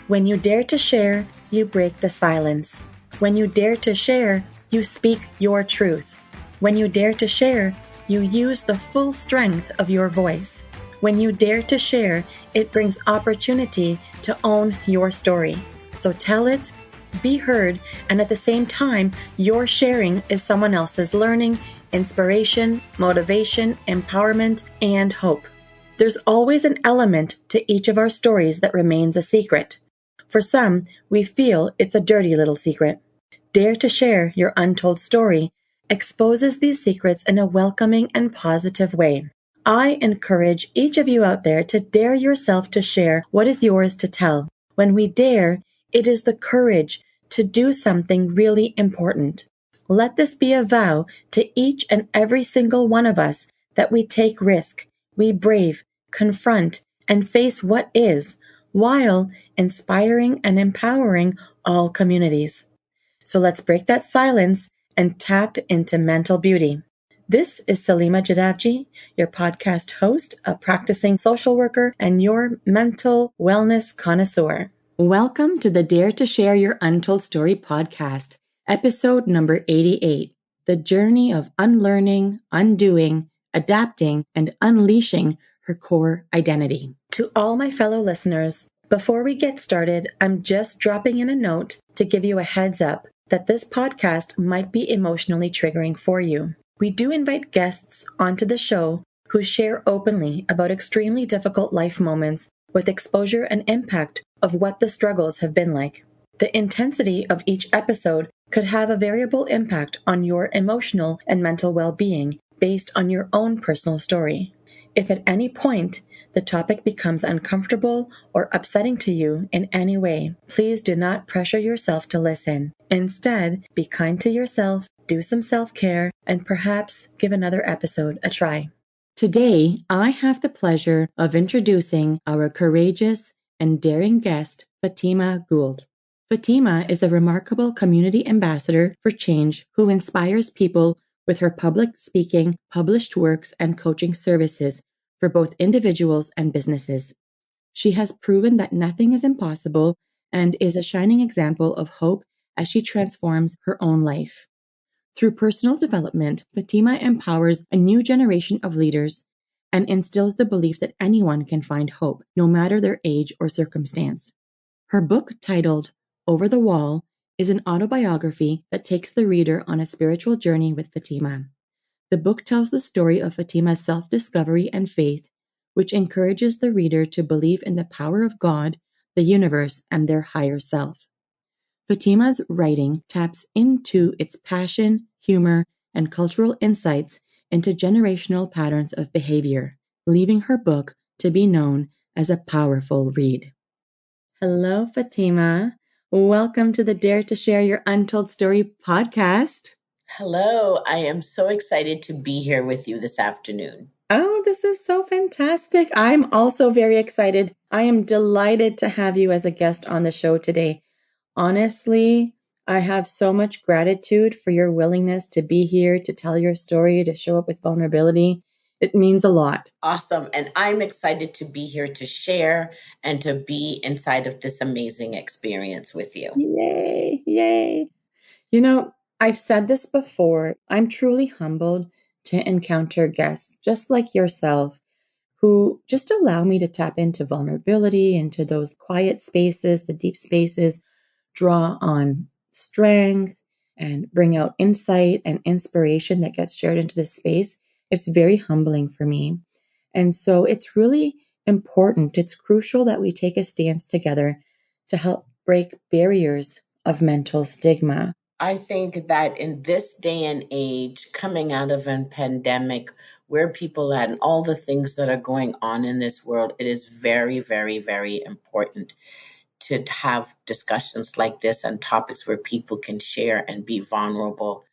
When you dare to share, you break the silence. When you dare to share, you speak your truth. When you dare to share, you use the full strength of your voice. When you dare to share, it brings opportunity to own your story. So tell it, be heard, and at the same time, your sharing is someone else's learning, inspiration, motivation, empowerment, and hope. There's always an element to each of our stories that remains a secret. For some, we feel it's a dirty little secret. Dare to share your untold story exposes these secrets in a welcoming and positive way. I encourage each of you out there to dare yourself to share what is yours to tell. When we dare, it is the courage to do something really important. Let this be a vow to each and every single one of us that we take risk, we brave, confront, and face what is, while inspiring and empowering all communities. So let's break that silence and tap into mental beauty. This is Salima Jadabji, your podcast host, a practicing social worker, and your mental wellness connoisseur. Welcome to the Dare to Share Your Untold Story podcast, episode number 88, the journey of unlearning, undoing, adapting, and unleashing her core identity. To all my fellow listeners, before we get started, I'm just dropping in a note to give you a heads up that this podcast might be emotionally triggering for you. We do invite guests onto the show who share openly about extremely difficult life moments with exposure and impact of what the struggles have been like. The intensity of each episode could have a variable impact on your emotional and mental well-being based on your own personal story. If at any point the topic becomes uncomfortable or upsetting to you in any way, please do not pressure yourself to listen. Instead, be kind to yourself, do some self-care, and perhaps give another episode a try. Today, I have the pleasure of introducing our courageous and daring guest, Fatima Gould. Fatima is a remarkable community ambassador for change who inspires people with her public speaking, published works, and coaching services for both individuals and businesses. She has proven that nothing is impossible and is a shining example of hope as she transforms her own life. Through personal development, Fatima empowers a new generation of leaders and instills the belief that anyone can find hope, no matter their age or circumstance. Her book, titled Over the Wall, is an autobiography that takes the reader on a spiritual journey with Fatima. The book tells the story of Fatima's self-discovery and faith, which encourages the reader to believe in the power of God, the universe, and their higher self. Fatima's writing taps into its passion, humor, and cultural insights into generational patterns of behavior, leaving her book to be known as a powerful read. Hello, Fatima. Welcome to the Dare to Share Your Untold Story podcast. Hello, I am so excited to be here with you this afternoon. Oh, this is so fantastic. I'm also very excited. I am delighted to have you as a guest on the show today. Honestly, I have so much gratitude for your willingness to be here, to tell your story, to show up with vulnerability. It means a lot. Awesome. And I'm excited to be here to share and to be inside of this amazing experience with you. Yay, yay. You know, I've said this before. I'm truly humbled to encounter guests just like yourself who just allow me to tap into vulnerability, into those quiet spaces, the deep spaces, draw on strength and bring out insight and inspiration that gets shared into this space. It's very humbling for me. And so it's really important. It's crucial that we take a stance together to help break barriers of mental stigma. I think that in this day and age, coming out of a pandemic, where people are and all the things that are going on in this world, it is very, very, very important to have discussions like this and topics where people can share and be vulnerable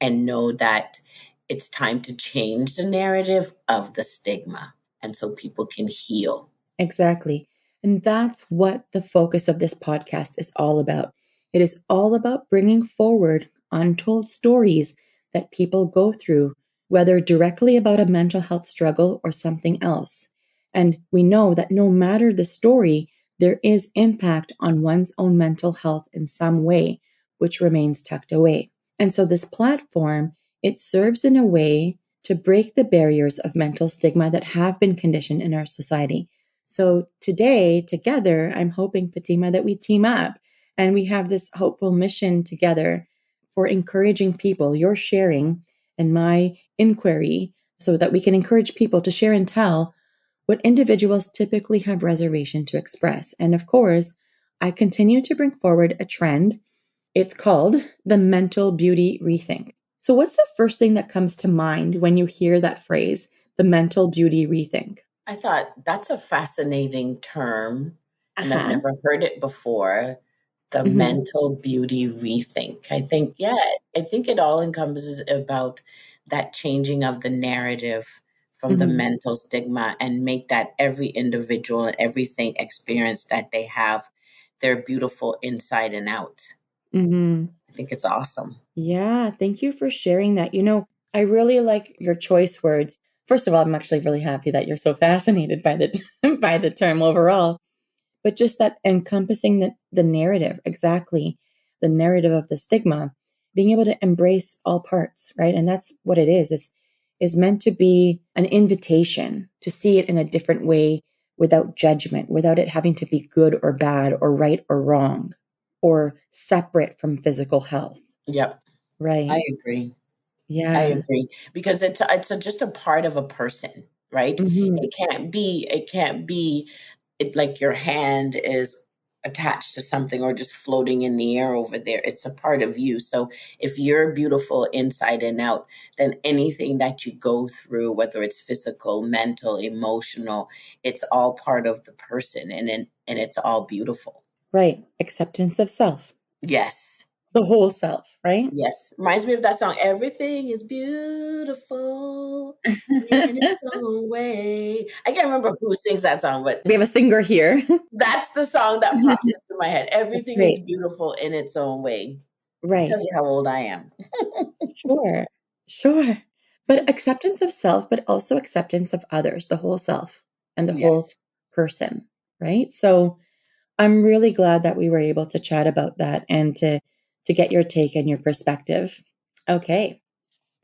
and know that it's time to change the narrative of the stigma. And so people can heal. Exactly. And that's what the focus of this podcast is all about. It is all about bringing forward untold stories that people go through, whether directly about a mental health struggle or something else. And we know that no matter the story, there is impact on one's own mental health in some way, which remains tucked away. And so this platform, it serves in a way to break the barriers of mental stigma that have been conditioned in our society. So today, together, I'm hoping, Fatima, that we team up and we have this hopeful mission together for encouraging people, your sharing and my inquiry, so that we can encourage people to share and tell what individuals typically have reservation to express. And of course, I continue to bring forward a trend. It's called the mental beauty rethink. So, what's the first thing that comes to mind when you hear that phrase, the mental beauty rethink? I thought that's a fascinating term, Uh and I've huh. never heard it before. The Hmm. mental beauty rethink. I think, yeah, I think it all encompasses about that changing of the narrative from the Hmm. mental stigma and make that every individual and everything experience that they have, they're beautiful inside and out. Hmm. I think it's awesome. Yeah, thank you for sharing that. I really like your choice words. First of all, I'm actually really happy that you're so fascinated by the by the term overall. But just that encompassing the narrative, exactly the narrative of the stigma, being able to embrace all parts, right? And that's what it is meant to be an invitation to see it in a different way without judgment, without it having to be good or bad or right or wrong or separate from physical health, Yep, I right? agree. I Yeah. agree because just a part of a person, right? Hmm. It can't be like your hand is attached to something or just floating in the air over there. It's a part of you. So if you're beautiful inside and out, then anything that you go through, whether it's physical, mental, emotional, it's all part of the person, and it's all beautiful. Right. Acceptance of self, Yes. the whole self, right? Yes. Reminds me of that song, Everything is Beautiful in its own way. I can't remember who sings that song, but We have a singer here. that's the song that pops into my head. That's Everything is great. beautiful in its own way. Right. Tells you how old I am. Sure. Sure. But acceptance of self, but also acceptance of others, the whole self and the whole Yes. person, right? So I'm really glad that we were able to chat about that and to get your take and your perspective. Okay,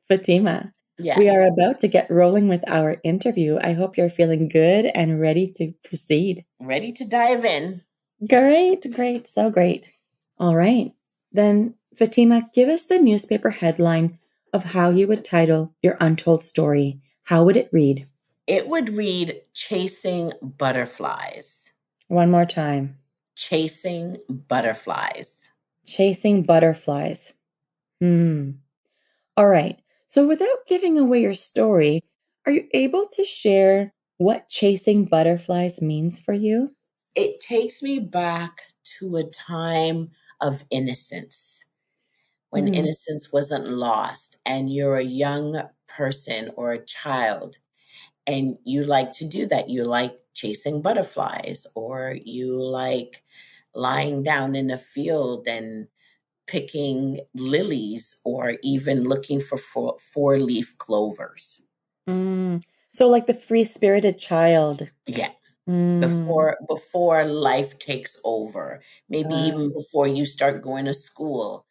Fatima, we are Yes. about to get rolling with our interview. I hope you're feeling good and ready to proceed. Ready to dive in. Great, great, so great. All right. Then, Fatima, give us the newspaper headline of how you would title your untold story. How would it read? It would read Chasing Butterflies. One more time. Chasing Butterflies. Chasing butterflies. Hmm. All right. So, without giving away your story, are you able to share what chasing butterflies means for you? It takes me back to a time of innocence when Hmm. innocence wasn't lost and you're a young person or a child and you like to do that. You like chasing butterflies or you like lying down in a field and picking lilies or even looking for four-leaf clovers. Mm. So, like the free spirited child. Yeah. Mm. Before life takes over, maybe Uh, even before you start going to school,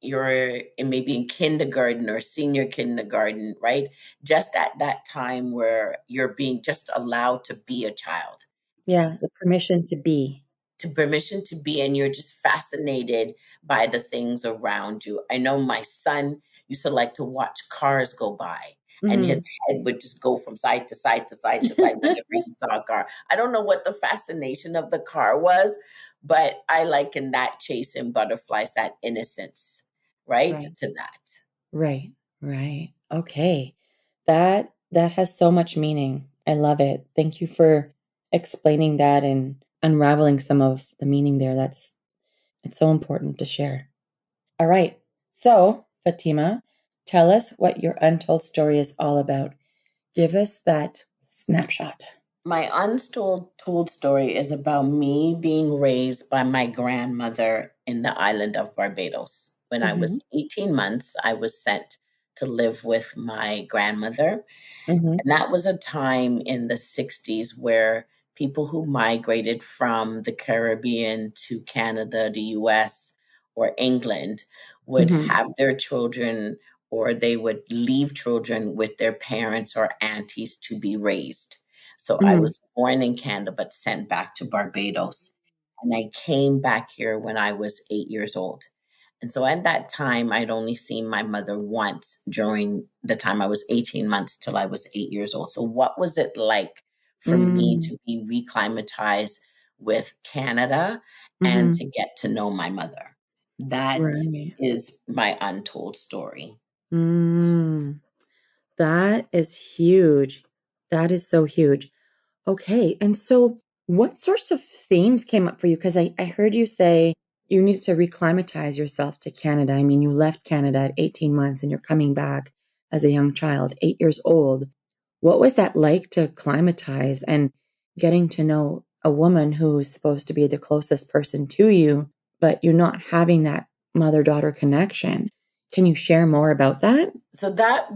maybe in kindergarten or senior kindergarten, right? Just at that time where you're being just allowed to be a child, yeah, the permission to be. to permission to be, and you're just fascinated by the things around you. I know my son used to like to watch cars go by, and his Hmm. head would just go from side to side to side to side whenever he saw a car. I don't know what the fascination of the car was, but I liken that chasing butterflies, that innocence, right, Right. to that. Right. Right. Okay. That has so much meaning. I love it. Thank you for explaining that and unraveling some of the meaning there. It's so important to share. All right. So, Fatima, tell us what your untold story is all about. Give us that snapshot. My untold story is about me being raised by my grandmother in the island of Barbados. When I Hmm. was 18 months, I was sent to live with my grandmother. Hmm. And that was a time in the 60s where people who migrated from the Caribbean to Canada, the US, or England would Mm-hmm. have their children, or they would leave children with their parents or aunties to be raised. So I Mm-hmm. was born in Canada but sent back to Barbados. And I came back here when I was 8 years old. And so at that time, I'd only seen my mother once during the time I was 18 months till I was 8 years old. So, what was it like for me Mm-hmm. to be reclimatized with Canada and Mm-hmm. to get to know my mother? That Right. is my untold story. Mm. That is huge. That is so huge. Okay. And so what sorts of themes came up for you? Because I heard you say you needed to reclimatize yourself to Canada. I mean, you left Canada at 18 months and you're coming back as a young child, 8 years old. What was that like to climatize and getting to know a woman who's supposed to be the closest person to you, but you're not having that mother-daughter connection? Can you share more about that? So that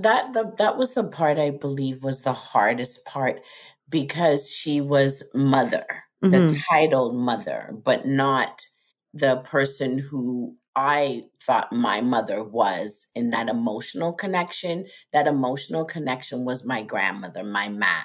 was the part I believe was the hardest part, because she was mother, the Mhm. titled mother, but not the person who I thought my mother was in that emotional connection. That emotional connection was my grandmother, my ma.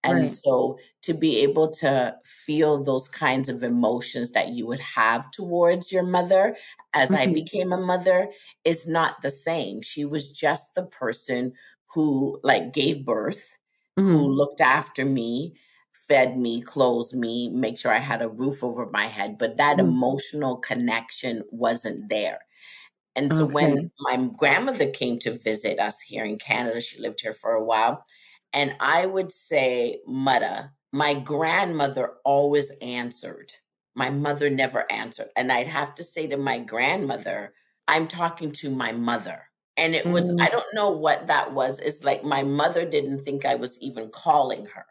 And Right. so to be able to feel those kinds of emotions that you would have towards your mother as I Mhm. became a mother is not the same. She was just the person who like gave birth, who Mhm. looked after me, fed me, clothed me, make sure I had a roof over my head, but that Mhm. emotional connection wasn't there. And so when Okay. my grandmother came to visit us here in Canada, she lived here for a while. And I would say, Mutta, my grandmother always answered. My mother never answered. And I'd have to say to my grandmother, I'm talking to my mother. And it was, Mm. I don't know what that was. It's like my mother didn't think I was even calling her.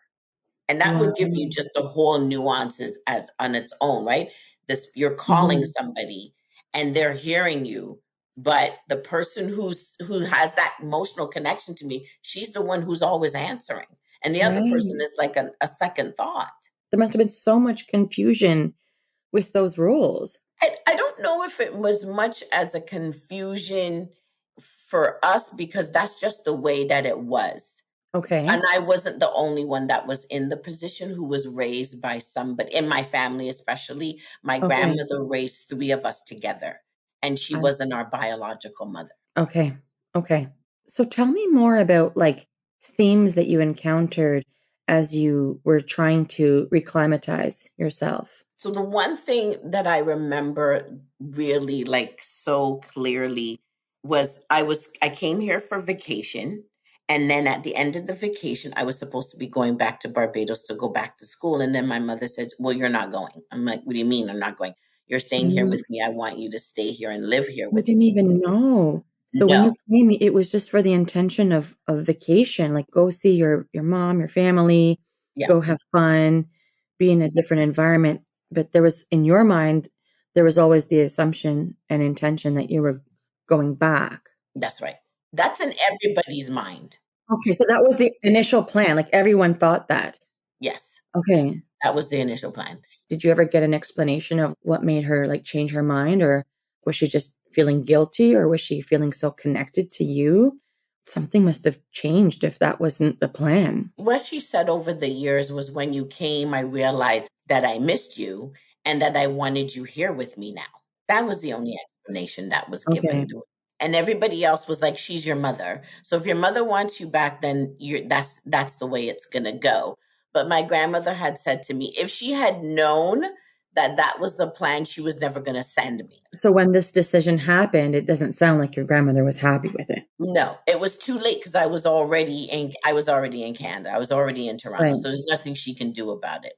And that Wow. would give you just a whole nuances as on its own, right? This you're calling Mhm. somebody and they're hearing you, but the person who has that emotional connection to me, she's the one who's always answering. And the other person Right. is like a second thought. There must have been so much confusion with those rules. I don't know if it was much as a confusion for us because that's just the way that it was. Okay. And I wasn't the only one that was in the position who was raised by somebody in my family, especially. My Okay. grandmother raised three of us together, and she I wasn't our biological mother. Okay. Okay. So tell me more about like themes that you encountered as you were trying to reclimatize yourself. So the one thing that I remember really like so clearly was I came here for vacation, and then at the end of the vacation I was supposed to be going back to Barbados to go back to school, and then my mother said, "Well, you're not going." I'm like, "What do you mean I'm not going? You're staying here Mm, with me. I want you to stay here and live here you with didn't me." even know. So when you No. came, it was just for the intention of vacation, like go see your mom, your family, Yeah, go have fun, be in a different environment. But there was in your mind, there was always the assumption and intention that you were going back. that's right. That's in everybody's mind. Okay, so that was the initial plan. Like everyone thought that. Yes, Okay. that was the initial plan. Did you ever get an explanation of what made her like change her mind, or was she just feeling guilty, or was she feeling so connected to you? Something must have changed if that wasn't the plan. What she said over the years was, when you came, I realized that I missed you and that I wanted you here with me now. That was the only explanation that was given Okay. to it. And everybody else was like, she's your mother. So if your mother wants you back, then that's the way it's gonna go. But my grandmother had said to me, if she had known that that was the plan, she was never gonna send me. So when this decision happened, it doesn't sound like your grandmother was happy with it. No, it was too late because I was already in Canada. I was already in Toronto. Right. So there's nothing she can do about it.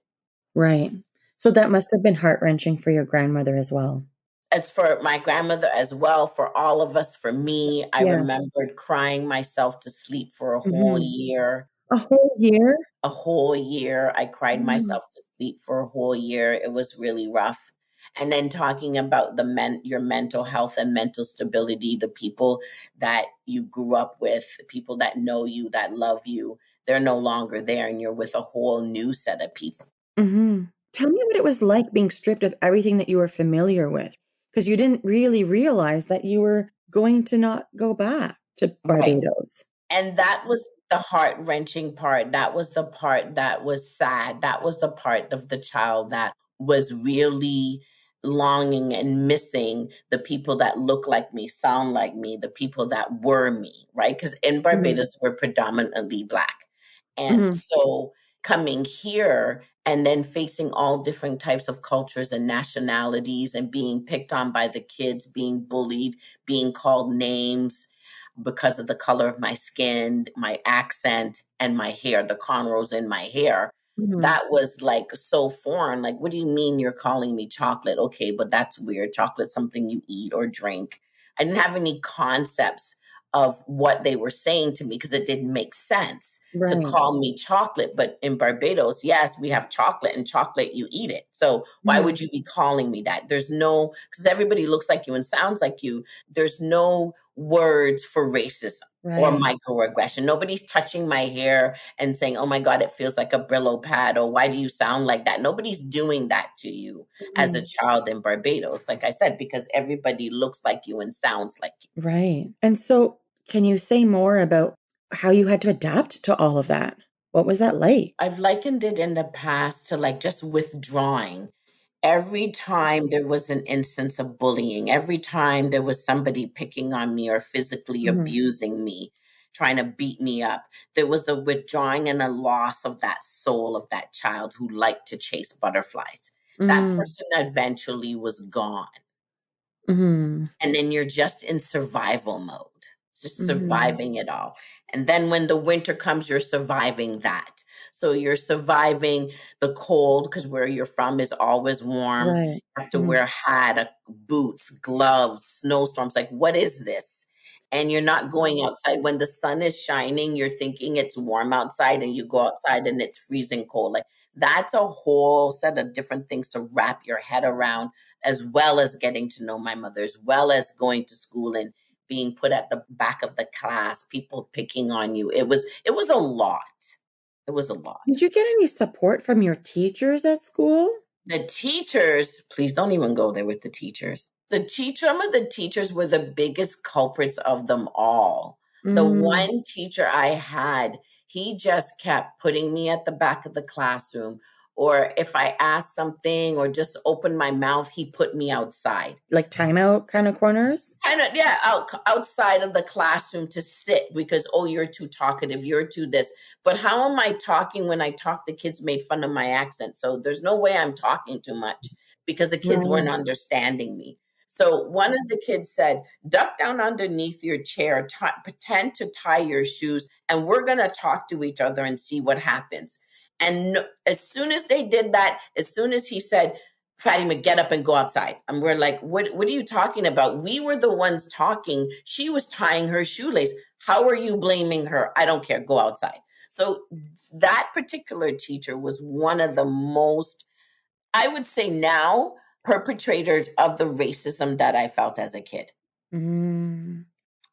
Right. So that must have been heart-wrenching for your grandmother as well. As for my grandmother as well, for all of us, for me, I Yeah. remembered crying myself to sleep for a whole Mhm. year. A whole year? A whole year. I cried Mm. myself to sleep for a whole year. It was really rough. And then talking about your mental health and mental stability, the people that you grew up with, the people that know you, that love you, they're no longer there, and you're with a whole new set of people. Tell me what it was like being stripped of everything that you were familiar with, because you didn't really realize that you were going to not go back to Right. Barbados. And that was the heart-wrenching part. That was the part that was sad. That was the part of the child that was really longing and missing the people that look like me, sound like me, the people that were me, right? Because in Mhm, Barbados, we're predominantly Black. And mhm, so coming here and then facing all different types of cultures and nationalities and being picked on by the kids, being bullied, being called names because of the color of my skin, my accent, and my hair, the cornrows in my hair. mhm. That was like so foreign. Like, what do you mean you're calling me chocolate? Okay, but that's weird. Chocolate's something you eat or drink. I didn't have any concepts of what they were saying to me because it didn't make sense to Right. call me chocolate. But in Barbados, yes, we have chocolate, and chocolate, you eat it. So why Mhm. would you be calling me that? There's no, because everybody looks like you and sounds like you. There's no words for racism or Right. microaggression. Nobody's touching my hair and saying, oh my God, it feels like a Brillo pad, or why do you sound like that? Nobody's doing that to you as a Mhm. child in Barbados, like I said, because everybody looks like you and sounds like you. Right. And so, can you say more about how you had to adapt to all of that? What was that like? I've likened it in the past to like just withdrawing. Every time there was an instance of bullying, every time there was somebody picking on me or physically Mhm. abusing me, trying to beat me up, there was a withdrawing and a loss of that soul of that child who liked to chase butterflies. That Mm. person eventually was gone. Mhm. And then you're just in survival mode, just Mhm. surviving it all. And then when the winter comes, you're surviving that. So you're surviving the cold because where you're from is always warm. Right. You have to Mhm. wear a hat, boots, gloves, snowstorms. Like, what is this? And you're not going outside. When the sun is shining, you're thinking it's warm outside, and you go outside and it's freezing cold. Like, that's a whole set of different things to wrap your head around, as well as getting to know my mother, as well as going to school and being put at the back of the class, people picking on you. It was a lot. It was a lot. Did you get any support from your teachers at school? The teachers, please don't even go there with the teachers. Some of the teachers were the biggest culprits of them all. The Mm. one teacher I had, he just kept putting me at the back of the classroom. Or if I asked something or just opened my mouth, he put me outside. Like timeout kind of corners? Kind of, yeah, outside of the classroom to sit because, oh, you're too talkative, you're too this. But how am I talking? When I talk, the kids made fun of my accent, so there's no way I'm talking too much because the kids weren't Right. understanding me. So one of the kids said, duck down underneath your chair, pretend to tie your shoes, and we're going to talk to each other and see what happens. And as soon as they did that, as soon as he said, Fatima, get up and go outside. And we're like, what are you talking about? We were the ones talking. She was tying her shoelace. How are you blaming her? I don't care. Go outside. So that particular teacher was one of the most, I would say now, perpetrators of the racism that I felt as a kid. Mm.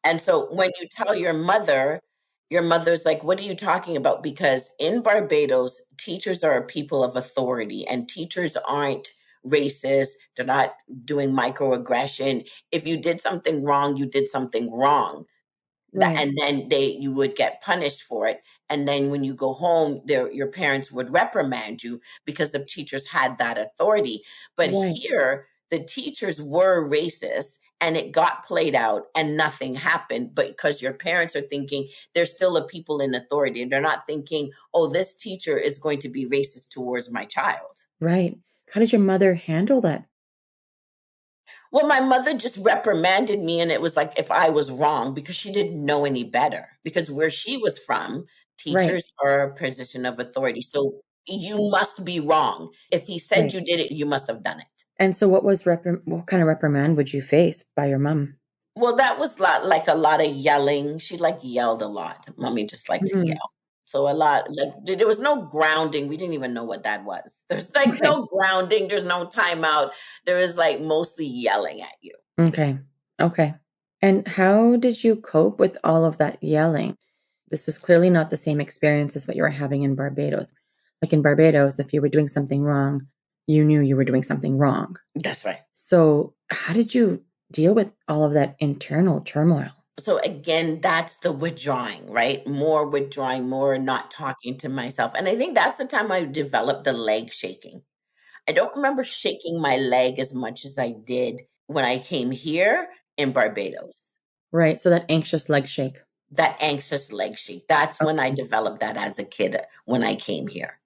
And so when you tell your mother's like, what are you talking about? Because in Barbados, teachers are people of authority, and teachers aren't racist. They're not doing microaggression. If you did something wrong, you did something wrong. Right. And then you would get punished for it. And then when you go home, your parents would reprimand you because the teachers had that authority. But Right. here, the teachers were racist, and it got played out and nothing happened. But because your parents are thinking there's still a people in authority, and they're not thinking, oh, this teacher is going to be racist towards my child. Right. How did your mother handle that? Well, my mother just reprimanded me, and it was like if I was wrong because she didn't know any better. Because where she was from, Right. teachers are a position of authority. So you must be wrong. If he said Right. you did it, you must have done it. And so what kind of reprimand would you face by your mom? Well, that was like a lot of yelling. She like yelled a lot. Mommy just liked to Mhm. yell. So a lot, like there was no grounding. We didn't even know what that was. There's like Okay. no grounding. There's no timeout. There is like mostly yelling at you. Okay. Okay. And how did you cope with all of that yelling? This was clearly not the same experience as what you were having in Barbados. like in Barbados, if you were doing something wrong, you knew you were doing something wrong. That's right. So how did you deal with all of that internal turmoil? So again, that's the withdrawing, right? More withdrawing, more not talking to myself. And I think that's the time I developed the leg shaking. I don't remember shaking my leg as much as I did when I came here in Barbados. Right. So that anxious leg shake. That anxious leg shake. That's when I Okay. developed that as a kid when I came here.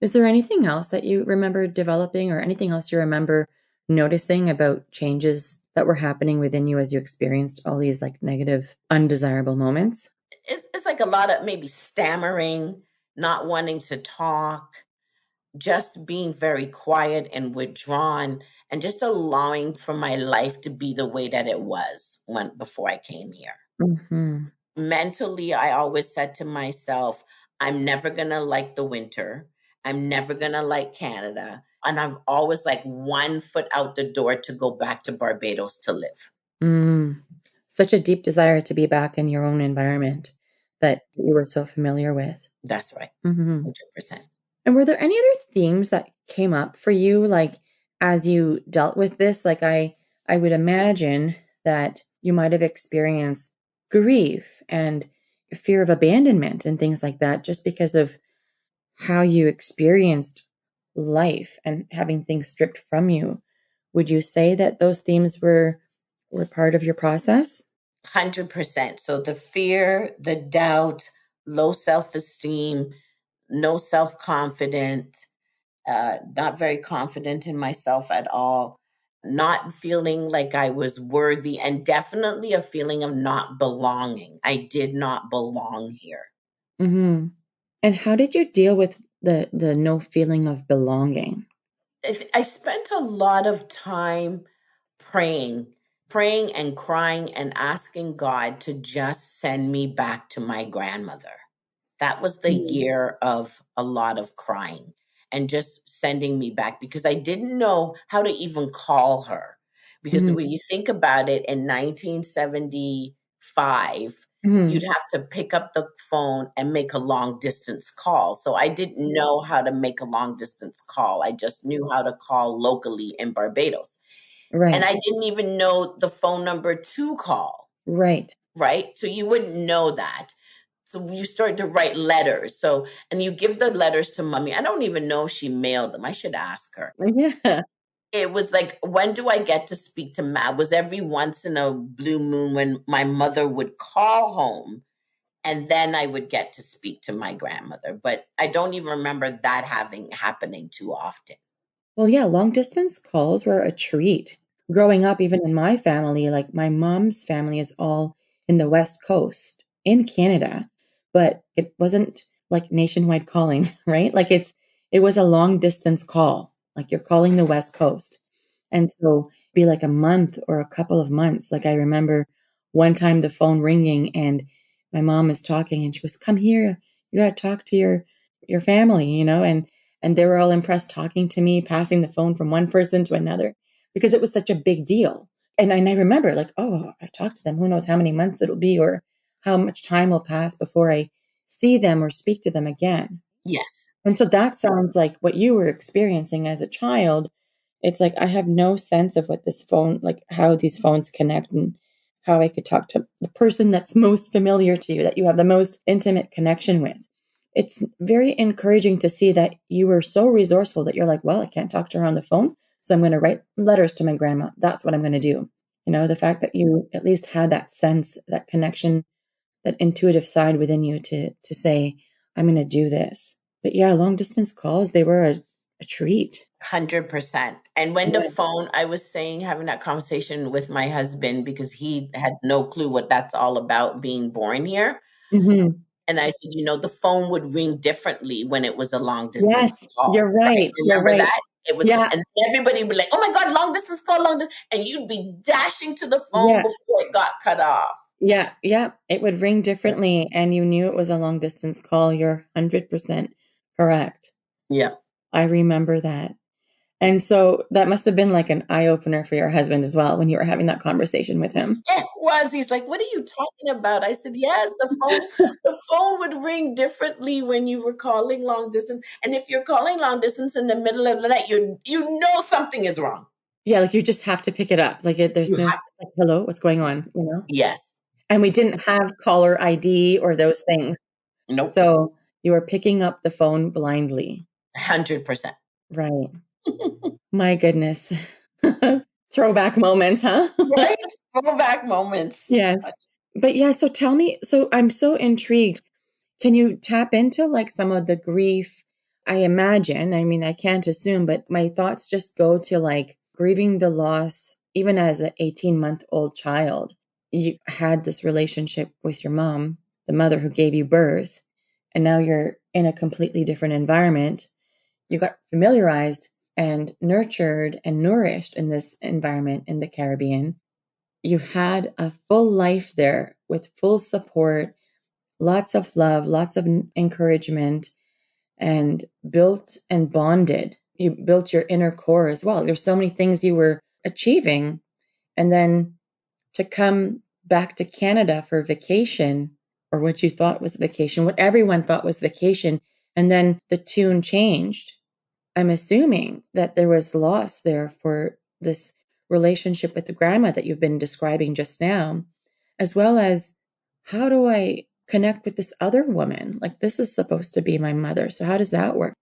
Is there anything else that you remember developing or anything else you remember noticing about changes that were happening within you as you experienced all these like negative, undesirable moments? It's like a lot of maybe stammering, not wanting to talk, just being very quiet and withdrawn, and just allowing for my life to be the way that it was when before I came here. Mm-hmm. Mentally, I always said to myself, I'm never gonna like the winter. I'm never gonna like Canada. And I've always like one foot out the door to go back to Barbados to live. Mm. Such a deep desire to be back in your own environment that you were so familiar with. That's right. Mm-hmm. 100%. And were there any other themes that came up for you, like as you dealt with this? Like I would imagine that you might have experienced grief and fear of abandonment and things like that, just because of how you experienced life and having things stripped from you. Would you say that those themes were part of your process? 100%. So the fear, the doubt, low self esteem, no self confidence, not very confident in myself at all, not feeling like I was worthy, and definitely a feeling of not belonging. I did not belong here. Mm-hmm. And how did you deal with the no feeling of belonging? I spent a lot of time praying, praying and crying and asking God to just send me back to my grandmother. That was the Mm. year of a lot of crying and just sending me back because I didn't know how to even call her. Because Mhm, when you think about it, in 1975, you'd mhm. have to pick up the phone and make a long distance call. So I didn't know how to make a long distance call. I just knew how to call locally in Barbados. And Right, I didn't even know the phone number to call, right. right? So you wouldn't know that. So you start to write letters. So, and you give the letters to mommy. I don't even know if she mailed them. I should ask her. Yeah. It was like, when do I get to speak to Ma? It was every once in a blue moon when my mother would call home and then I would get to speak to my grandmother. But I don't even remember that having happening too often. Well, yeah, long distance calls were a treat. Growing up, even in my family, like my mom's family is all in the West Coast in Canada, but it wasn't like nationwide calling, right? Like it was a long distance call. Like you're calling the West Coast. And so be like a month or a couple of months. Like I remember one time the phone ringing and my mom is talking and she goes, "Come here. You got to talk to your family, and they were all impressed talking to me, passing the phone from one person to another because it was such a big deal. And I remember like, oh, I talked to them. Who knows how many months it'll be or how much time will pass before I see them or speak to them again. Yes. And so that sounds like what you were experiencing as a child. It's like I have no sense of what this phone, like how these phones connect and how I could talk to the person that's most familiar to you, that you have the most intimate connection with. It's very encouraging to see that you were so resourceful that you're like, well, I can't talk to her on the phone, so I'm going to write letters to my grandma. That's what I'm going to do. The fact that you at least had that sense, that connection, that intuitive side within you to say, I'm going to do this. But yeah, long distance calls, they were a treat. 100%. And when the Yeah. phone, I was saying, having that conversation with my husband because he had no clue what that's all about being born here. Hmm. And I said, the phone would ring differently when it was a long Yes, distance call, you're right? right. You're Remember right. that? It was, Yeah. and everybody would be like, oh my God, long distance call, long distance. And you'd be dashing to the phone Yeah. before it got cut off. Yeah. Yeah. It would ring differently, and you knew it was a long distance call. You're 100% correct. Yeah. I remember that. And so that must have been like an eye opener for your husband as well when you were having that conversation with him. It was. He's like, "What are you talking about?" I said, "Yes, the phone would ring differently when you were calling long distance. And if you're calling long distance in the middle of the night, you know something is wrong. Yeah, like you just have to pick it up. Like there's You no have like, hello, what's going on, you know? yes. And we didn't have caller ID or those things. Nope. So you were picking up the phone blindly. 100%. Right. My goodness. Throwback moments, huh? Right? Throwback moments. Yes. But yeah, so tell me, so I'm so intrigued. Can you tap into like some of the grief? I imagine, I mean, I can't assume, but my thoughts just go to like grieving the loss, even as an 18-month-old child. You had this relationship with your mom, the mother who gave you birth, and now you're in a completely different environment. You got familiarized and nurtured and nourished in this environment in the Caribbean. You had a full life there with full support, lots of love, lots of encouragement, and built and bonded. You built your inner core as well. There's so many things you were achieving. And then to come back to Canada for vacation, or what you thought was vacation, what everyone thought was vacation, and then the tune changed. I'm assuming that there was loss there for this relationship with the grandma that you've been describing just now, as well as how do I connect with this other woman? Like, this is supposed to be my mother. So, how does that work?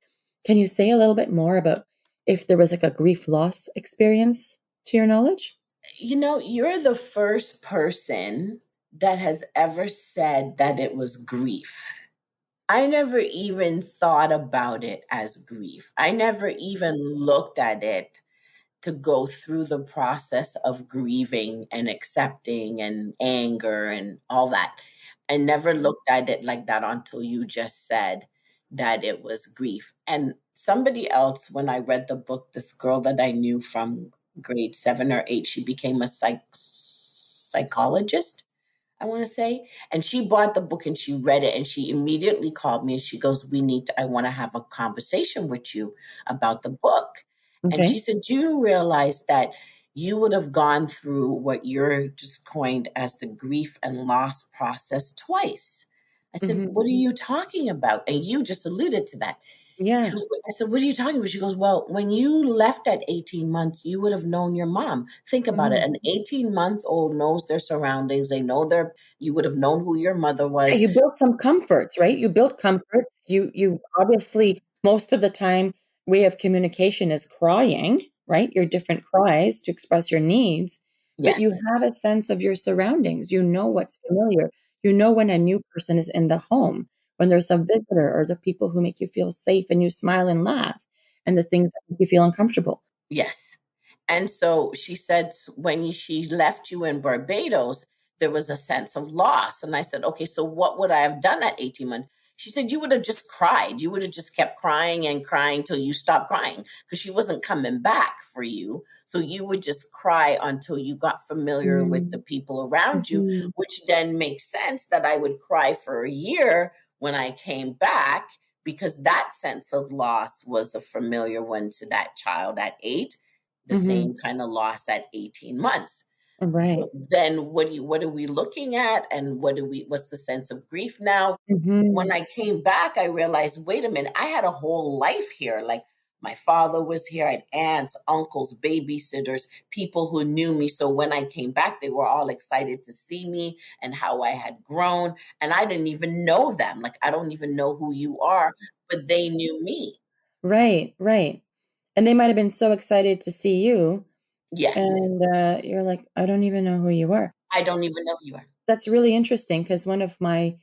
Can you say a little bit more about if there was like a grief loss experience to your knowledge? You're the first person that has ever said that it was grief. I never even thought about it as grief. I never even looked at it to go through the process of grieving and accepting and anger and all that. I never looked at it like that until you just said that it was grief. And somebody else, when I read the book, this girl that I knew from grade 7 or 8, she became a psychologist, I want to say. And she bought the book and she read it and she immediately called me and she goes, I want to have a conversation with you about the book. And Okay. she said, "Do you realize that you would have gone through what you're just coined as the grief and loss process twice?" I said, Hmm. "What are you talking about?" And you just alluded to that. She Yeah. goes, I said, "What are you talking about?" She goes, "Well, when you left at 18 months, you would have known your mom. Think about it. Hmm. An 18-month-old knows their surroundings. They know you would have known who your mother Yeah, was." you built some comforts, right? You built comforts. You obviously most of the time way of communication is crying, right? Your different cries to express your needs, but you Yes. have a sense of your surroundings. You know what's familiar. You know when a new person is in the home, when there's a visitor or the people who make you feel safe and you smile and laugh, and the things that make you feel uncomfortable. Yes. And so she said when she left you in Barbados, there was a sense of loss. And I said, "Okay, so what would I have done at 18 months?" She said, "You would have just cried. You would have just kept crying and crying till you stopped crying because she wasn't coming back for you. So you would just cry until you got familiar with the Mm. people around you, Mhm. which then makes sense that I would cry for a year when I came back because that sense of loss was a familiar one to that child at 8, the Mhm. same kind of loss at 18 months. Right. So then what are we looking at and what's the sense of grief now? When Mhm. I came back, I realized, wait a minute, I had a whole life here. Like my father was here, I had aunts, uncles, babysitters, people who knew me. So when I came back, they were all excited to see me and how I had grown. And I didn't even know them. Like, I don't even know who you are, but they knew me. Right, right. And they might have been so excited to see you, Yes. and, you're like, "I don't even know who you are." I don't even know who you are. That's really interesting because one of my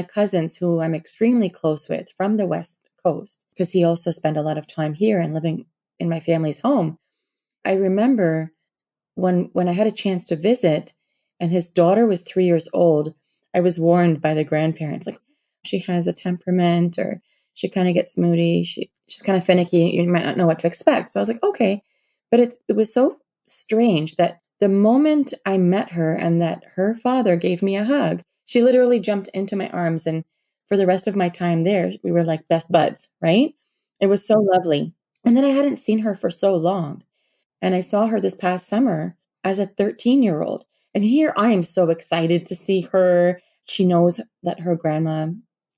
cousins who I'm extremely close with from the West Coast, because he also spent a lot of time here and living in my family's home. I remember when I had a chance to visit and his daughter was 3 years old, I was warned by the grandparents, like, "She has a temperament," or, "She kinda gets moody, she's kinda finicky, you might not know what to expect." So I was like, "Okay." But it was so strange that the moment I met her and that her father gave me a hug, she literally jumped into my arms, and for the rest of my time there, we were like best buds, right? It was so lovely. And then I hadn't seen her for so long. And I saw her this past summer as a 13-year-old. And here I am so excited to see her. She knows that her grandma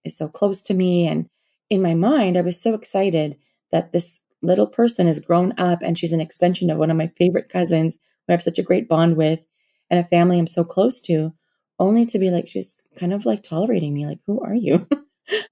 is so close to me. And in my mind, I was so excited that this little person is grown up and she's an extension of one of my favorite cousins who I have such a great bond with and a family I'm so close to, only to be like, she's kind of like tolerating me. Like, who are you?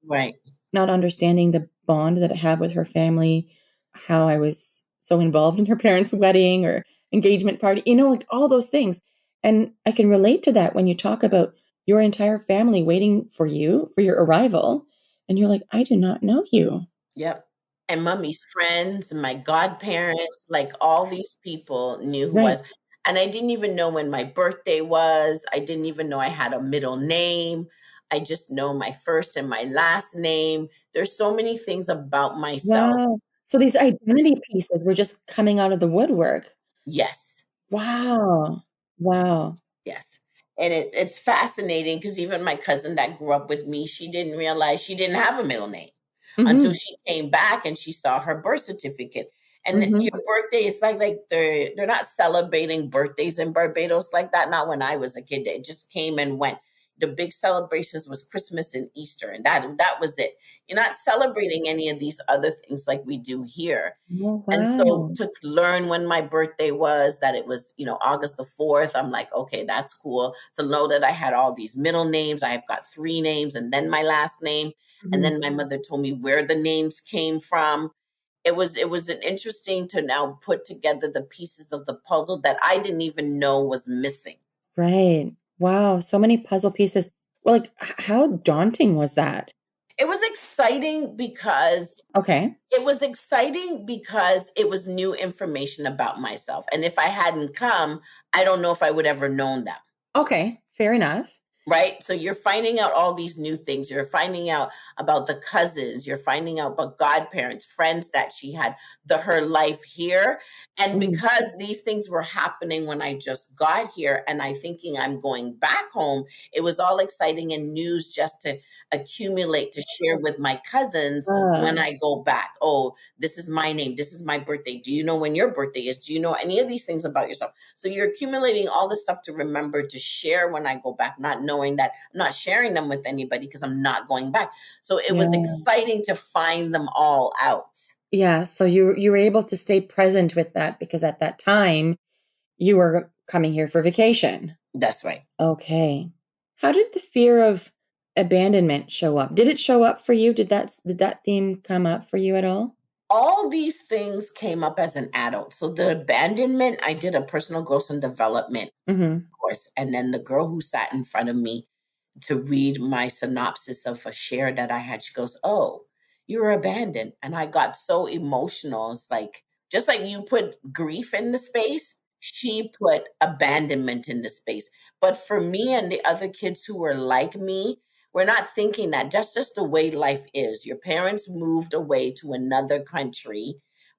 Right. Not understanding the bond that I have with her family, how I was so involved in her parents' wedding or engagement party, like all those things. And I can relate to that when you talk about your entire family waiting for you for your arrival. And you're like, I do not know you. Yep. And mommy's friends and my godparents, like all these people knew who Right. was. And I didn't even know when my birthday was. I didn't even know I had a middle name. I just know my first and my last name. There's so many things about myself. Wow. So these identity pieces were just coming out of the woodwork. Yes. Wow. Wow. Yes. And it's fascinating because even my cousin that grew up with me, she didn't realize she didn't have a middle name until Mm-hmm. she came back and she saw her birth certificate. And Mm-hmm. your birthday is like they're not celebrating birthdays in Barbados like that. Not when I was a kid. It just came and went. The big celebrations was Christmas and Easter, and that was it. You're not celebrating any of these other things like we do here. Oh, And so wow. to learn when my birthday was, that it was, August the 4th, I'm like, okay, that's cool. To know that I had all these middle names, I've got three names and then my last name. And Mhm. then my mother told me where the names came from. It was an interesting to now put together the pieces of the puzzle that I didn't even know was missing. Right. Wow. So many puzzle pieces. Well, like, how daunting was that? It was exciting because Okay. it was new information about myself. And if I hadn't come, I don't know if I would ever known them. Okay. Fair enough. Right? So you're finding out all these new things. You're finding out about the cousins. You're finding out about godparents, friends that she had, her life here. And Mhm. because these things were happening when I just got here and I thinking I'm going back home, it was all exciting and news just to accumulate to share with my cousins when Ah, I go back. Oh, this is my name. This is my birthday. Do you know when your birthday is? Do you know any of these things about yourself? So you're accumulating all this stuff to remember to share when I go back, not knowing that I'm not sharing them with anybody because I'm not going back. So it was yeah. exciting to find them all out. Yeah. So you were able to stay present with that because at that time you were coming here for vacation. That's right. Okay. How did the fear of abandonment show up? Did it show up for you? Did that theme come up for you at all? All these things came up as an adult. So the abandonment, I did a personal growth and development Mm-hmm. course. And then the girl who sat in front of me to read my synopsis of a share that I had. She goes, "Oh, you were abandoned." And I got so emotional. It's like, just like you put grief in the space, she put abandonment in the space. But for me and the other kids who were like me, we're not thinking that. That's just the way life is. Your parents moved away to another country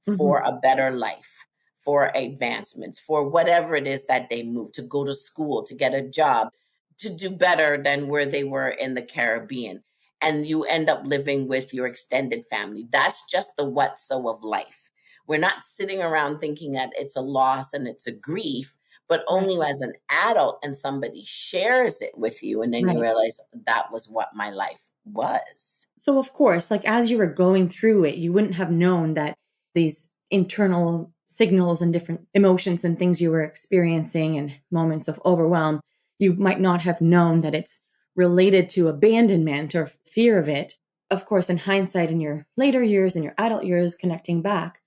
Mm-hmm. for a better life, for advancements, for whatever it is that they moved to go to school, to get a job, to do better than where they were in the Caribbean. And you end up living with your extended family. That's just the what so of life. We're not sitting around thinking that it's a loss and it's a grief, but Right. only as an adult and somebody shares it with you. And then you Right. realize that was what my life was. So of course, like as you were going through it, you wouldn't have known that these internal signals and different emotions and things you were experiencing and moments of overwhelm, you might not have known that it's related to abandonment or fear of it. Of course, in hindsight, in your later years, in your adult years, connecting back,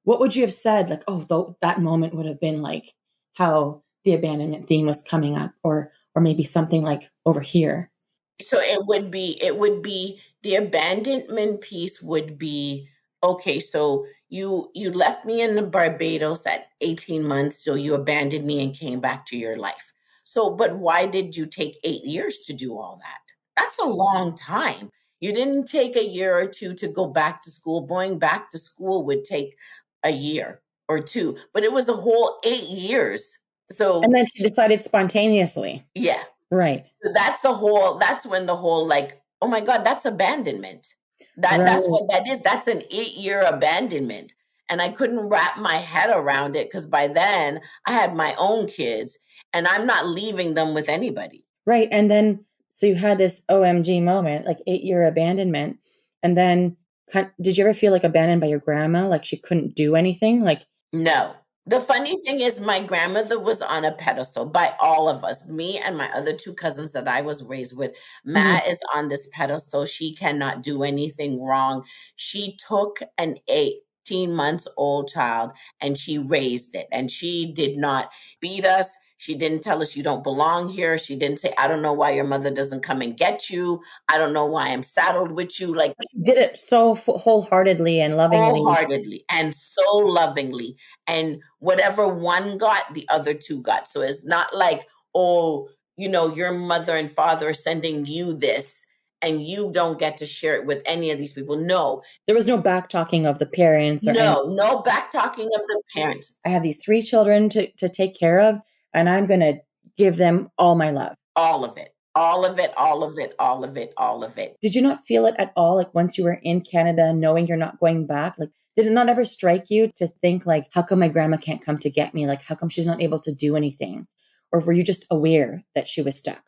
what would you have said? Like, oh, that moment would have been like how the abandonment theme was coming up, or maybe something like over here. So it would be the abandonment piece would be, okay, so you left me in the Barbados at 18 months, so you abandoned me and came back to your life. So but why did you take 8 years to do all that? That's a long time. You didn't take a year or two to go back to school. Going back to school would take a year or two, but it was a whole 8 years. And So then she decided spontaneously. yeah. Right. That's when the whole like, oh my God, that's abandonment. That's Right. what that is. That's an 8-year abandonment. And I couldn't wrap my head around it because by then I had my own kids and I'm not leaving them with anybody. Right. And then, so you had this OMG moment, like 8-year abandonment. And then, did you ever feel like abandoned by your grandma? Like she couldn't do anything? Like, No. The funny thing is, my grandmother was on a pedestal by all of us, me and my other two cousins that I was raised with. mhm. Matt is on this pedestal. She cannot do anything wrong. She took an 18 months old child and she raised it. And she did not beat us. She didn't tell us you don't belong here. She didn't say, I don't know why your mother doesn't come and get you. I don't know why I'm saddled with you. Like, Did it so wholeheartedly and lovingly. wholeheartedly and so lovingly. And whatever one got, the other two got. So it's not like, oh, your mother and father are sending you this and you don't get to share it with any of these people. No, There was no back talking of the parents or any. no back talking of the parents. I have these 3 children to take care of, and I'm going to give them all my love. All of it, all of it, all of it, all of it, all of it. Did you not feel it at all? Like once you were in Canada, knowing you're not going back, like, did it not ever strike you to think like, how come my grandma can't come to get me? Like, how come she's not able to do anything? Or were you just aware that she was stuck?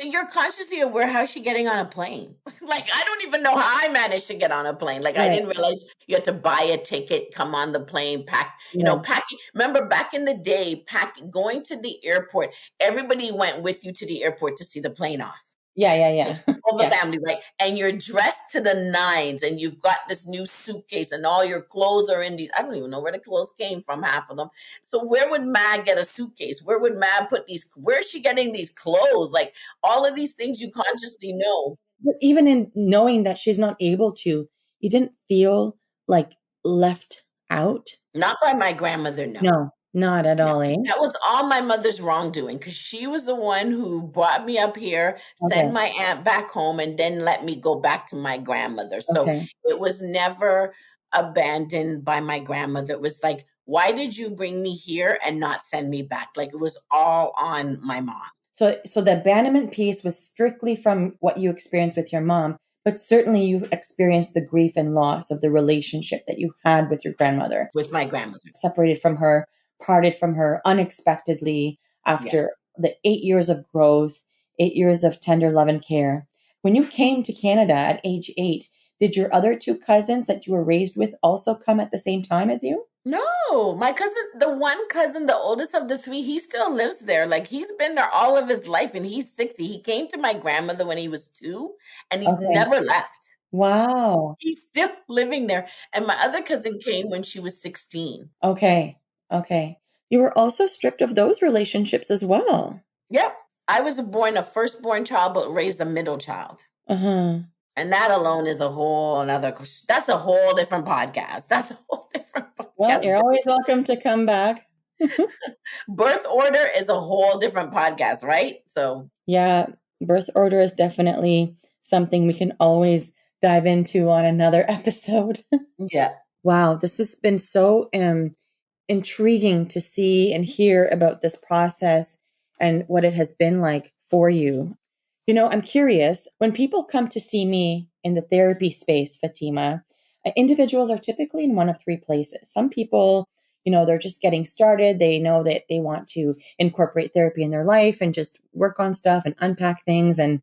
You're consciously aware how's she getting on a plane. Like, I don't even know how I managed to get on a plane. Like, I Right. didn't realize you had to buy a ticket, come on the plane, pack, Yeah. packing. Remember back in the day, going to the airport, everybody went with you to the airport to see the plane off. Yeah. All the Yeah. family, right? And you're dressed to the nines and you've got this new suitcase and all your clothes are in these. I don't even know where the clothes came from, half of them. So where would Mag get a suitcase? Where would Mag put these? Where's she getting these clothes? Like all of these things you consciously know. But even in knowing that she's not able to, you didn't feel like left out? Not by my grandmother, no. No, not at No, all, eh? that was all my mother's wrongdoing because she was the one who brought me up here, Okay. sent my aunt back home, and then let me go back to my grandmother. So Okay. it was never abandoned by my grandmother. It was like, why did you bring me here and not send me back? Like it was all on my mom. So the abandonment piece was strictly from what you experienced with your mom, but certainly you experienced the grief and loss of the relationship that you had with your grandmother. With my grandmother. Separated from her, parted from her unexpectedly Yes. after the 8 years of growth, 8 years of tender love and care. When you came to Canada at age 8, did your other 2 cousins that you were raised with also come at the same time as you? No, my cousin, the one cousin, the oldest of the three, he still lives there. Like he's been there all of his life and he's 60. He came to my grandmother when he was 2 and he's Okay. never left. Wow. He's still living there. And my other cousin came when she was 16. Okay. Okay. You were also stripped of those relationships as well. Yep. I was a firstborn child, but raised a middle child. Uh-huh. And that alone is that's a whole different podcast. That's a whole different podcast. Well, you're always welcome to come back. Birth order is a whole different podcast, right? So yeah, birth order is definitely something we can always dive into on another episode. yeah. Wow, this has been so intriguing to see and hear about this process and what it has been like for you. I'm curious, when people come to see me in the therapy space, Fatima, individuals are typically in one of 3 places. Some people, they're just getting started. They know that they want to incorporate therapy in their life and just work on stuff and unpack things and,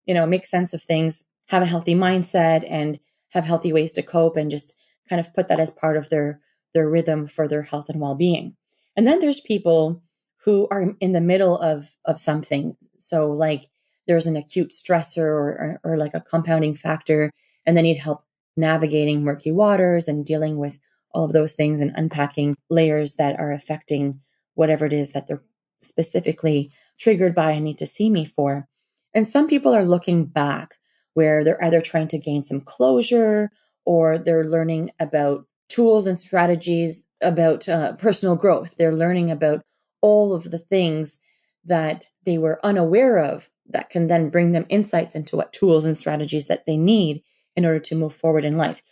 make sense of things, have a healthy mindset and have healthy ways to cope and just kind of put that as part of their rhythm for their health and well-being. And then there's people who are in the middle of something. So like there's an acute stressor or like a compounding factor, and they need help navigating murky waters and dealing with all of those things and unpacking layers that are affecting whatever it is that they're specifically triggered by and need to see me for. And some people are looking back where they're either trying to gain some closure or they're learning about tools and strategies about personal growth. They're learning about all of the things that they were unaware of that can then bring them insights into what tools and strategies that they need in order to move forward in life.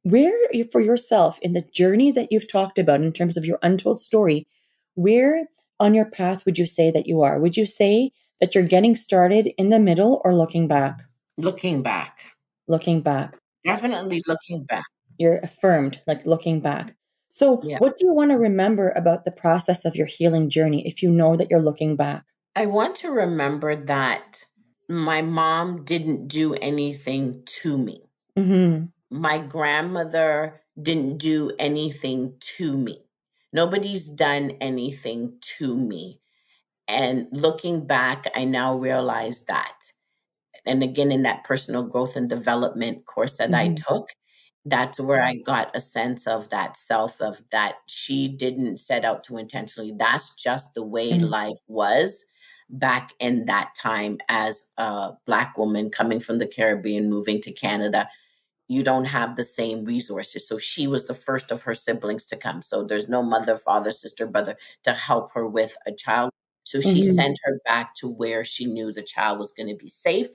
Where for yourself in the journey that you've talked about in terms of your untold story, where on your path would you say that you are? Would you say that you're getting started in the middle or looking back? Looking back. Looking back. Definitely looking back. You're affirmed, like looking back. So, Yeah. what do you want to remember about the process of your healing journey if you know that you're looking back? I want to remember that my mom didn't do anything to me. Mm-hmm. My grandmother didn't do anything to me. Nobody's done anything to me. And looking back, I now realize that. And again, in that personal growth and development course that I Mm-hmm. took, that's where I got a sense of that self, of that she didn't set out to intentionally. That's just the way Mm-hmm. life was back in that time as a Black woman coming from the Caribbean, moving to Canada. You don't have the same resources. So she was the first of her siblings to come. So there's no mother, father, sister, brother to help her with a child. So she Mm-hmm. sent her back to where she knew the child was going to be safe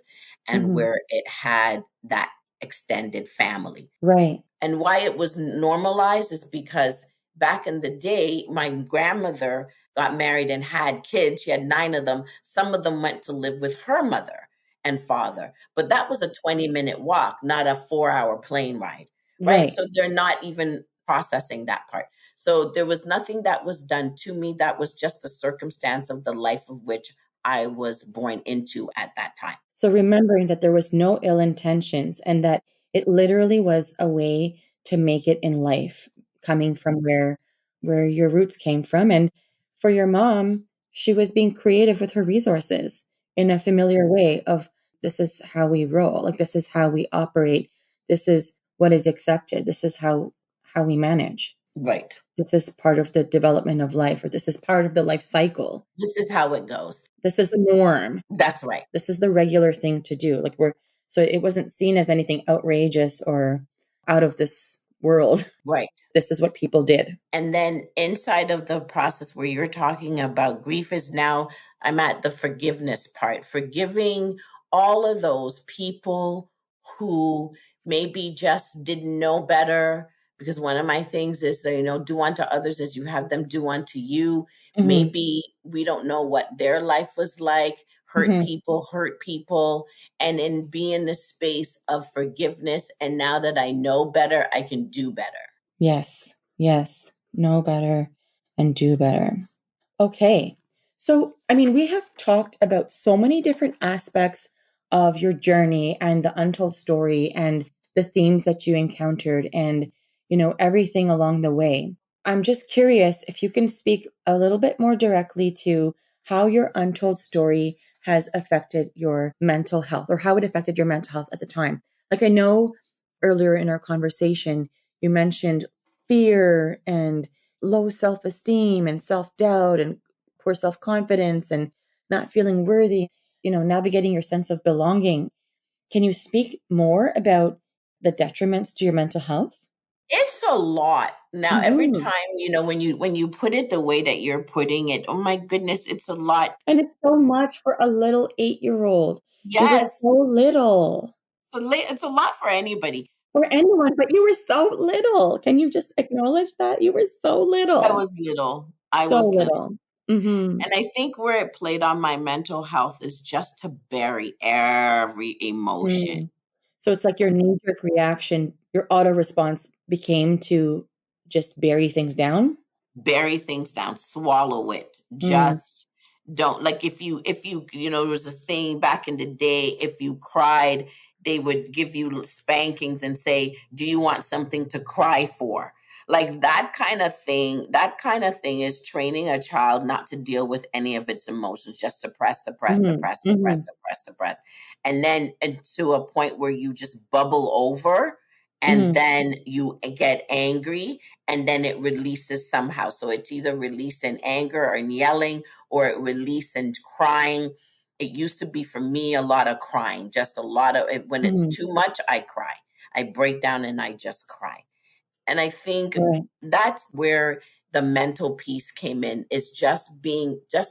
and Mm-hmm. where it had that extended family. Right. And why it was normalized is because back in the day, my grandmother got married and had kids. She had 9 of them. Some of them went to live with her mother and father, but that was a 20-minute walk, not a 4-hour plane ride, right? Right. So they're not even processing that part. So there was nothing that was done to me. That was just a circumstance of the life of which I was born into at that time. So remembering that there was no ill intentions and that it literally was a way to make it in life, coming from where your roots came from. And for your mom, she was being creative with her resources in a familiar way of this is how we roll, like this is how we operate, this is what is accepted, this is how we manage. Right. This is part of the development of life, or this is part of the life cycle. This is how it goes. This is the norm. That's right. This is the regular thing to do. Like so it wasn't seen as anything outrageous or out of this world. Right. This is what people did. And then inside of the process where you're talking about grief is now, I'm at the forgiveness part, forgiving all of those people who maybe just didn't know better. Because one of my things is, do unto others as you have them do unto you. Hmm. Maybe we don't know what their life was like. Hmm. Hurt people. And in being the space of forgiveness. And now that I know better, I can do better. Yes. Yes. Know better and do better. Okay. So, I mean, we have talked about so many different aspects of your journey and the untold story and the themes that you encountered and, everything along the way. I'm just curious if you can speak a little bit more directly to how your untold story has affected your mental health or how it affected your mental health at the time. Like I know earlier in our conversation, you mentioned fear and low self-esteem and self-doubt and poor self-confidence and not feeling worthy, navigating your sense of belonging. Can you speak more about the detriments to your mental health? It's a lot. Now, every Hmm. time, when you put it the way that you're putting it, oh my goodness, it's a lot. And it's so much for a little 8-year-old. You were Yes, so little it's a lot for anybody. for anyone, but you were so little. Can you just acknowledge that? You were so I little, was little. I so was little. little. Hmm. And I think where it played on my mental health is just to bury every emotion. Mm. So it's like your knee-jerk reaction, your auto response became to just bury things down? Bury things down, swallow it. Mm. Just don't, like, there was a thing back in the day, if you cried, they would give you spankings and say, "Do you want something to cry for?" Like that kind of thing is training a child not to deal with any of its emotions, just suppress, suppress, Mhm. suppress, suppress, Mhm. suppress, suppress. And then to a point where you just bubble over and Mhm. then you get angry and then it releases somehow. So it's either release in anger or in yelling, or it release in crying. It used to be for me a lot of crying, just a lot of it. When it's Mhm. too much, I cry. I break down and I just cry. And I think Right. that's where the mental piece came in, is just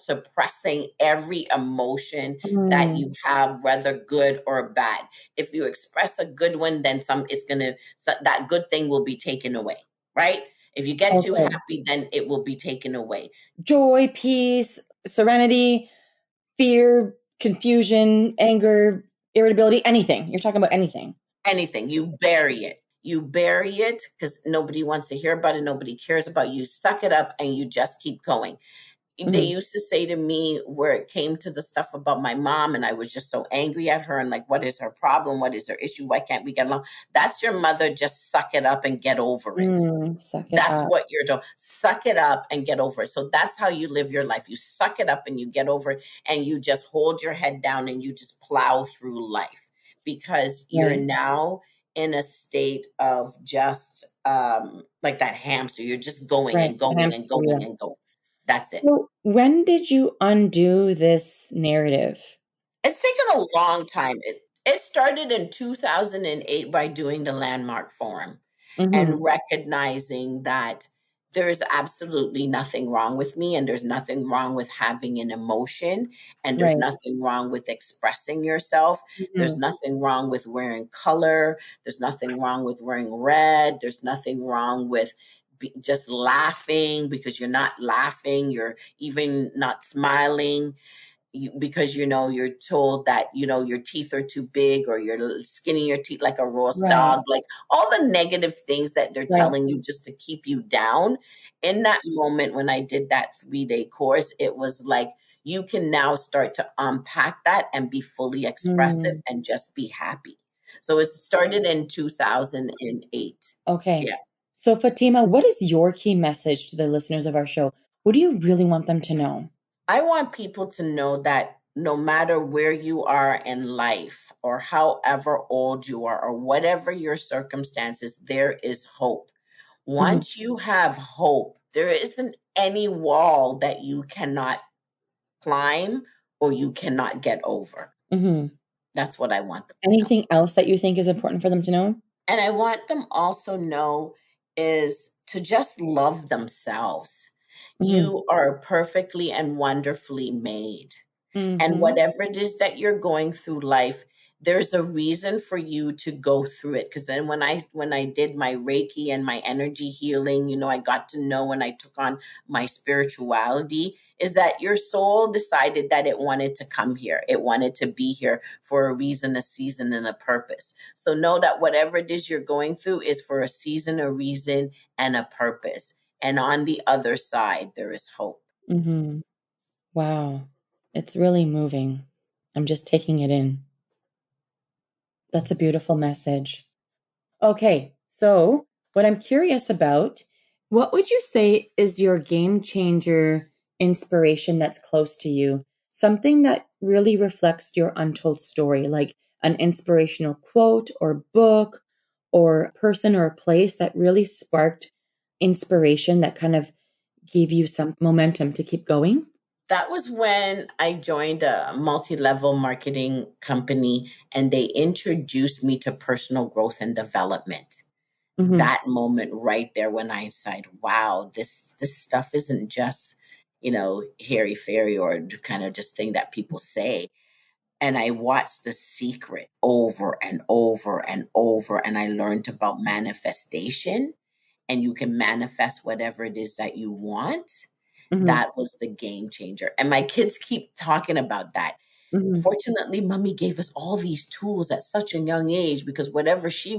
suppressing every emotion that Mm. you have, whether good or bad. If you express a good one, then that good thing will be taken away, right? If you get too Okay. happy, then it will be taken away. Joy, peace, serenity, fear, confusion, anger, irritability, anything. You're talking about anything. anything. You bury it. You bury it because nobody wants to hear about it. Nobody cares about you. Suck it up and you just keep going. They Mhm. used to say to me where it came to the stuff about my mom, and I was just so angry at her and like, what is her problem? What is her issue? Why can't we get along? That's your mother. Just suck it up and get over it. Suck it That's up. what you're doing. Suck it up and get over it. So that's how you live your life. You suck it up and you get over it and you just hold your head down and you just plow through life because you're Right. now in a state of just like that hamster. You're just going Right. and The going and hamster going wheel. and going. That's it. So when did you undo this narrative? It's taken a long time. It started in 2008 by doing the Landmark Forum and Mhm. recognizing that there's absolutely nothing wrong with me and there's nothing wrong with having an emotion and there's Right. nothing wrong with expressing yourself. There's Mhm. nothing wrong with wearing color. There's nothing wrong with wearing red. There's nothing wrong with just laughing because you're not laughing. You're even not smiling because you're told that your teeth are too big or you're skinning your teeth like a roast Right. dog, like all the negative things that they're Right. telling you just to keep you down. In that moment when I did that 3-day course, it was like you can now start to unpack that and be fully expressive Mm. and just be happy. So it started in 2008. Okay. Yeah. So Fatima, what is your key message to the listeners of our show? What do you really want them to know? I want people to know that no matter where you are in life or however old you are or whatever your circumstances, there is hope. Mhm. Once you have hope, there isn't any wall that you cannot climb or you cannot get over. Mhm. That's what I want them to know. Anything else that you think is important for them to know? And I want them also know is to just love themselves. Mhm. You are perfectly and wonderfully made. And Mhm. whatever it is that you're going through life, there's a reason for you to go through it. Because then when I did my Reiki and my energy healing, I got to know when I took on my spirituality, is that your soul decided that it wanted to come here. It wanted to be here for a reason, a season, and a purpose. So know that whatever it is you're going through is for a season, a reason, and a purpose. And on the other side, there is hope. Mhm. Wow. It's really moving. I'm just taking it in. That's a beautiful message. Okay, so what I'm curious about, what would you say is your game changer inspiration that's close to you? Something that really reflects your untold story, like an inspirational quote or book or person or a place that really sparked inspiration that kind of gave you some momentum to keep going? That was when I joined a multi-level marketing company and they introduced me to personal growth and development. Hmm. That moment right there when I said, wow, this stuff isn't just, hairy fairy or kind of just thing that people say. And I watched The Secret over and over and over and I learned about manifestation and you can manifest whatever it is that you want. Hmm. That was the game changer. And my kids keep talking about that. Hmm. Fortunately, mommy gave us all these tools at such a young age because whatever she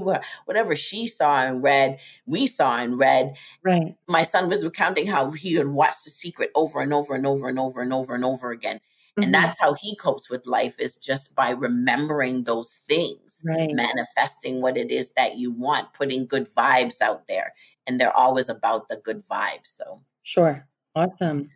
saw and read, we saw and read. Right, My son was recounting how he would watch The Secret over and over and over and over and over and over again. And hmm, that's how he copes with life is just by remembering those things, right, manifesting what it is that you want, putting good vibes out there. And they're always about the good vibes. So sure. Awesome.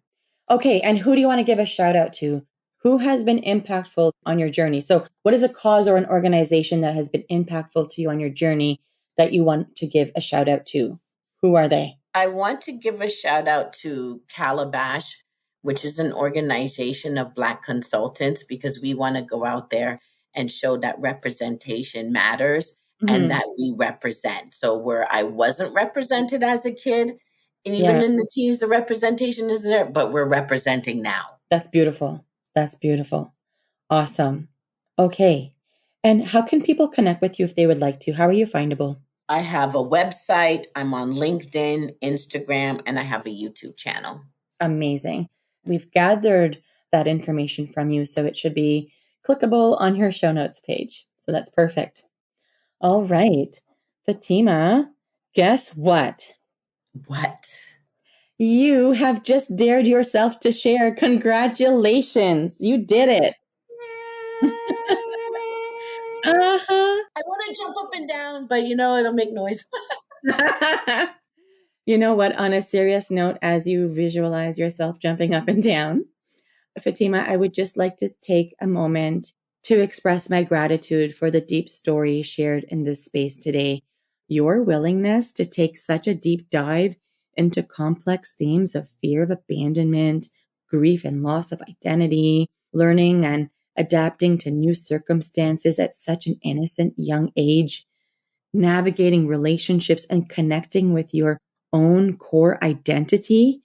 Okay, and who do you want to give a shout out to? Who has been impactful on your journey? So, what is a cause or an organization that has been impactful to you on your journey that you want to give a shout out to? Who are they? I want to give a shout out to Calabash, which is an organization of Black consultants, because we want to go out there and show that representation matters and Hmm. that we represent. So, where I wasn't represented as a kid, and even Yeah, in the teens, the representation is there, but we're representing now. that's beautiful. That's beautiful. Awesome. Okay. And how can people connect with you if they would like to? How are you findable? I have a website, I'm on LinkedIn, Instagram, and I have a YouTube channel. Amazing. We've gathered that information from you, so it should be clickable on your show notes page. So that's perfect. All right. Fatima, guess what? What? You have just dared yourself to share. Congratulations. You did it. Uh-huh. I want to jump up and down, but it'll make noise. You know what? On a serious note, as you visualize yourself jumping up and down, Fatima, I would just like to take a moment to express my gratitude for the deep story shared in this space today. Your willingness to take such a deep dive into complex themes of fear of abandonment, grief and loss of identity, learning and adapting to new circumstances at such an innocent young age, navigating relationships and connecting with your own core identity.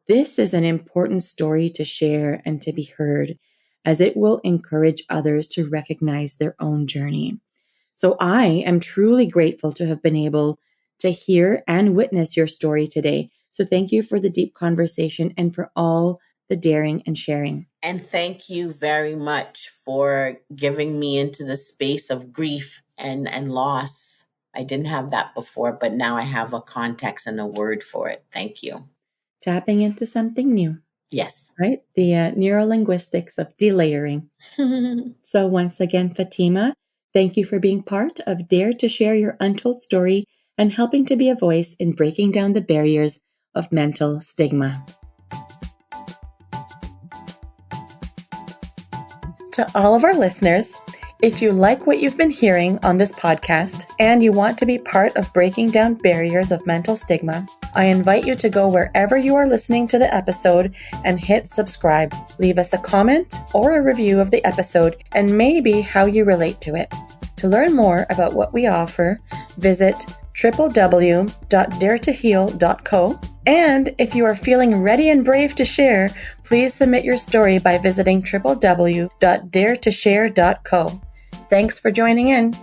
This is an important story to share and to be heard, as it will encourage others to recognize their own journey. So I am truly grateful to have been able to hear and witness your story today. So thank you for the deep conversation and for all the daring and sharing. And thank you very much for giving me into the space of grief and loss. I didn't have that before, but now I have a context and a word for it. Thank you. Tapping into something new. Yes. Right? The neurolinguistics of delayering. So once again, Fatima, thank you for being part of Dare to Share Your Untold Story and helping to be a voice in breaking down the barriers of mental stigma. To all of our listeners, if you like what you've been hearing on this podcast and you want to be part of breaking down barriers of mental stigma, I invite you to go wherever you are listening to the episode and hit subscribe. Leave us a comment or a review of the episode and maybe how you relate to it. To learn more about what we offer, visit www.daretoheal.co. And if you are feeling ready and brave to share, please submit your story by visiting www.daretoshare.co. Thanks for joining in.